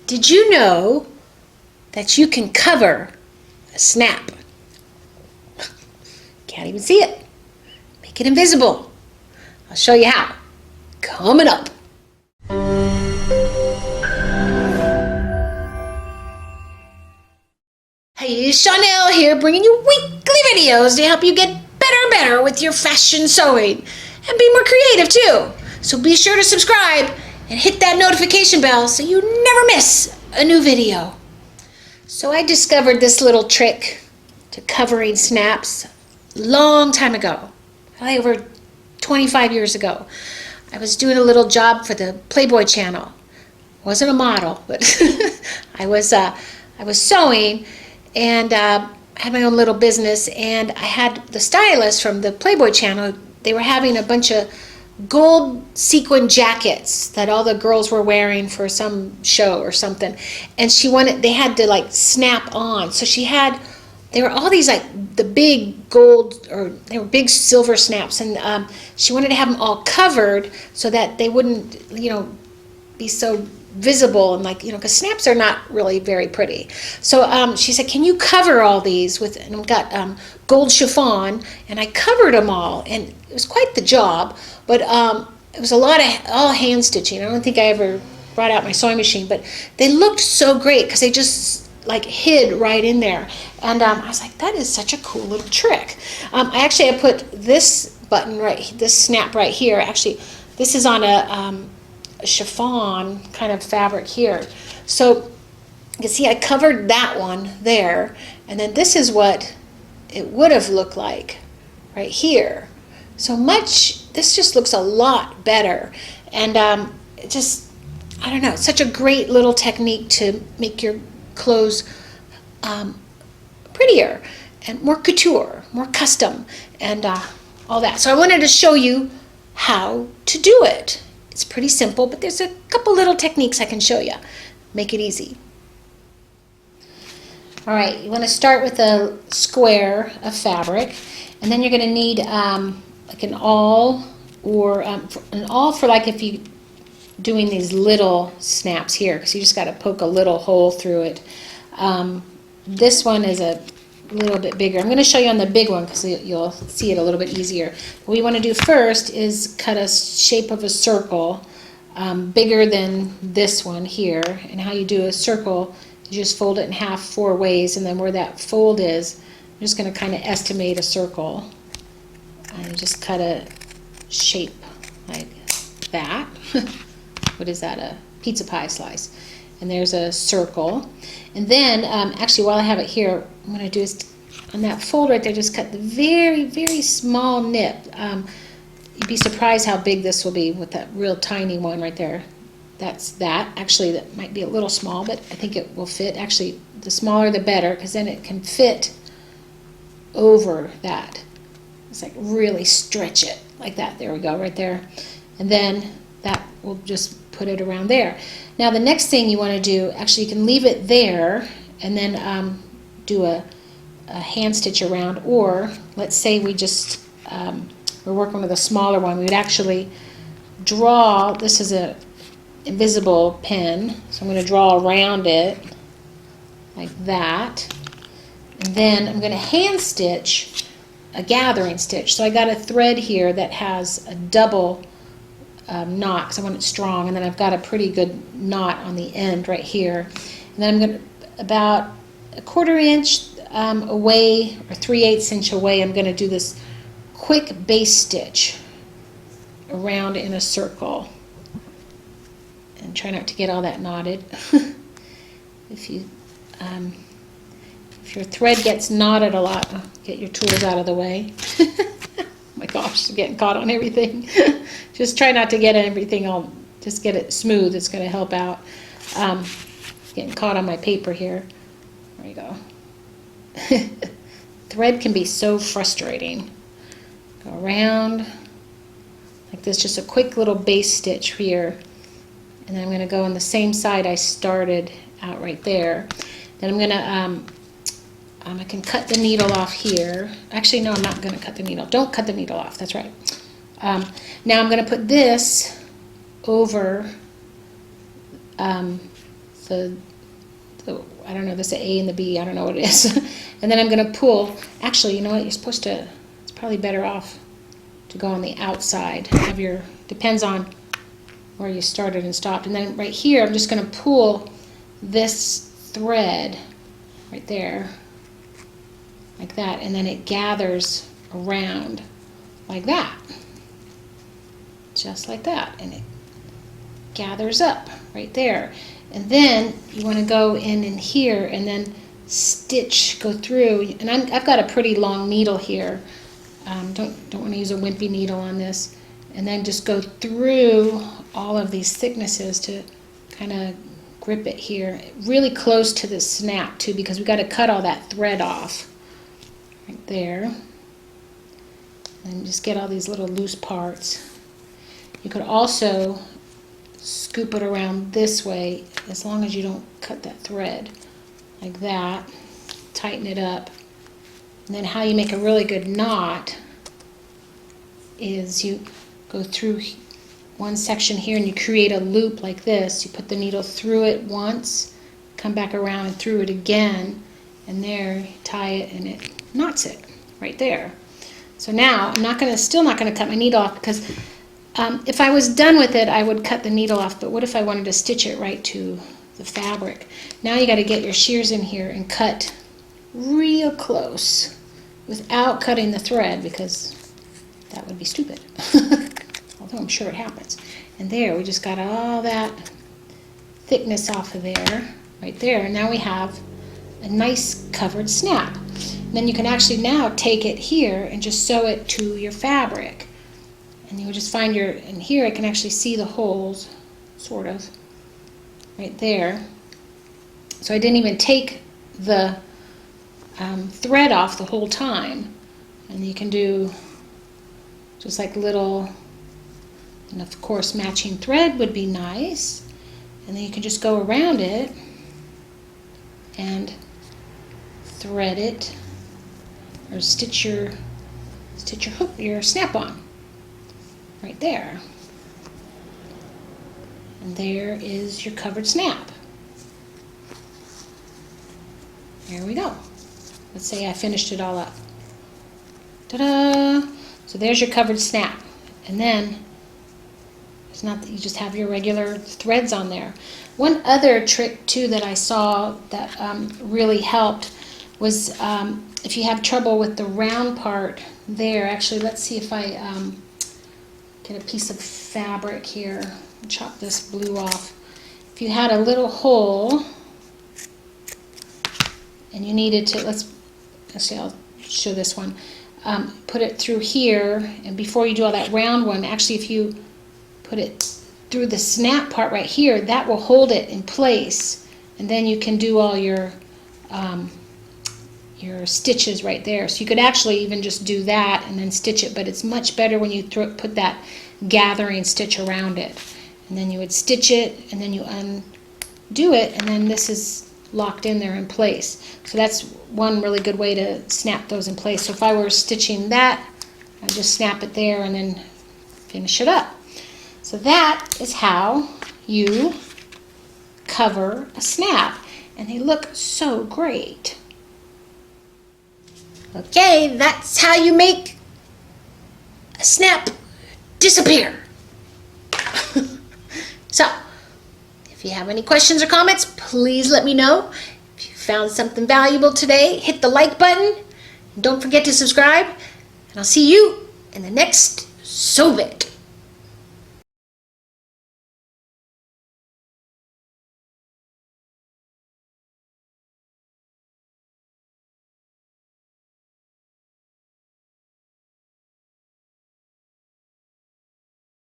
Did you know that you can cover a snap? Can't even see it. Make it invisible. I'll show you how. Coming up. Hey, Chanel here, bringing you weekly videos to help you get better with your fashion sewing and be more creative too. So be sure to subscribe and hit that notification bell so you never miss a new video. So I discovered this little trick to covering snaps a long time ago, probably over 25 years ago. I was doing a little job for the Playboy channel. Wasn't a model, but I was sewing and had my own little business, and I had the stylist from the Playboy channel. They were having a bunch of gold sequin jackets that all the girls were wearing for some show or something, and they had to like snap on. So there were all these like the big gold, or they were big silver snaps, and she wanted to have them all covered so that they wouldn't, be so visible, and because snaps are not really very pretty. So she said, can you cover all these with, and we got gold chiffon, and I covered them all, and it was quite the job, but it was a lot of all hand stitching. I don't think I ever brought out my sewing machine, but they looked so great because they just like hid right in there, and I was like, that is such a cool little trick. I put this button this snap right here. Actually, this is on a chiffon kind of fabric here. So you can see I covered that one there, and then this is what it would have looked like right here. So this just looks a lot better, and it just, I don't know, it's such a great little technique to make your clothes prettier and more couture, more custom, and all that. So I wanted to show you how to do it. It's pretty simple, but there's a couple little techniques I can show you. Make it easy. All right, you want to start with a square of fabric, and then you're going to need like an awl, or an awl for like if you doing these little snaps here, because you just got to poke a little hole through it. This one is a little bit bigger. I'm going to show you on the big one because you'll see it a little bit easier. What we want to do first is cut a shape of a circle bigger than this one here. And how you do a circle, you just fold it in half 4 ways, and then where that fold is, I'm just going to kind of estimate a circle and just cut a shape like that. What is that? A pizza pie slice. And there's a circle. And then, actually, while I have it here, I'm going to do is, on that fold right there, just cut the very small nip. You'd be surprised how big this will be with that real tiny one right there. That's that. Actually, that might be a little small, but I think it will fit. Actually, the smaller the better, because then it can fit over that. It's like really stretch it like that. There we go, right there. And then that will just put it around there. Now the next thing you want to do, actually you can leave it there and then do a hand stitch around, or let's say we just we're working with a smaller one, we would actually draw, this is a invisible pin, so I'm going to draw around it like that, and then I'm going to hand stitch a gathering stitch. So I got a thread here that has a double knot because I want it strong, and then I've got a pretty good knot on the end right here, and then I'm going to, about a 1/4 inch away, or 3/8 inch away, I'm going to do this quick base stitch around in a circle, and try not to get all that knotted. If your thread gets knotted a lot, get your tools out of the way. My gosh, I'm getting caught on everything. Just try not to get everything all, just get it smooth. It's going to help out. Getting caught on my paper here. There you go. Thread can be so frustrating. Go around like this, just a quick little base stitch here. And then I'm going to go on the same side I started out right there. Then I'm going to I can cut the needle off here. Actually, no, I'm not going to cut the needle. Don't cut the needle off. That's right. Now I'm going to put this over the I don't know, this is the A and the B, I don't know what it is. And then I'm going to pull, actually, you know what, you're supposed to, it's probably better off to go on the outside of your, depends on where you started and stopped. And then right here, I'm just going to pull this thread right there, like that, and then it gathers around like that, just like that, and it gathers up right there. And then you want to go in here and then stitch, go through, and I've got a pretty long needle here. Don't want to use a wimpy needle on this. And then just go through all of these thicknesses to kind of grip it here, really close to the snap too, because we got to cut all that thread off right there. And just get all these little loose parts. You could also scoop it around this way, as long as you don't cut that thread, like that. Tighten it up. And then how you make a really good knot is you go through one section here and you create a loop like this. You put the needle through it once, come back around and through it again, and there, tie it and it knots it right there. So now I'm still not going to cut my needle off, because if I was done with it, I would cut the needle off, but what if I wanted to stitch it right to the fabric? Now you got to get your shears in here and cut real close without cutting the thread, because that would be stupid. Although I'm sure it happens. And there, we just got all that thickness off of there, right there. And now we have a nice covered snap. And then you can actually now take it here and just sew it to your fabric. And you'll just find and here I can actually see the holes, sort of, right there. So I didn't even take the thread off the whole time. And you can do just like little, and of course matching thread would be nice. And then you can just go around it and thread it, or stitch your hook, your snap on. Right there. And there is your covered snap. There we go. Let's say I finished it all up. Ta-da! So there's your covered snap. And then it's not that you just have your regular threads on there. One other trick too that I saw that really helped was if you have trouble with the round part there. Actually, let's see if I get a piece of fabric here, chop this blue off. If you had a little hole and you needed to, actually I'll show this one, put it through here, and before you do all that round one, actually if you put it through the snap part right here, that will hold it in place, and then you can do all your stitches right there. So you could actually even just do that and then stitch it, but it's much better when you put that gathering stitch around it. And then you would stitch it, and then you undo it, and then this is locked in there in place. So that's one really good way to snap those in place. So if I were stitching that, I'd just snap it there and then finish it up. So that is how you cover a snap, and they look so great. Okay, that's how you make a snap disappear. So, if you have any questions or comments, please let me know. If you found something valuable today, hit the like button. Don't forget to subscribe, and I'll see you in the next Sew-Bit.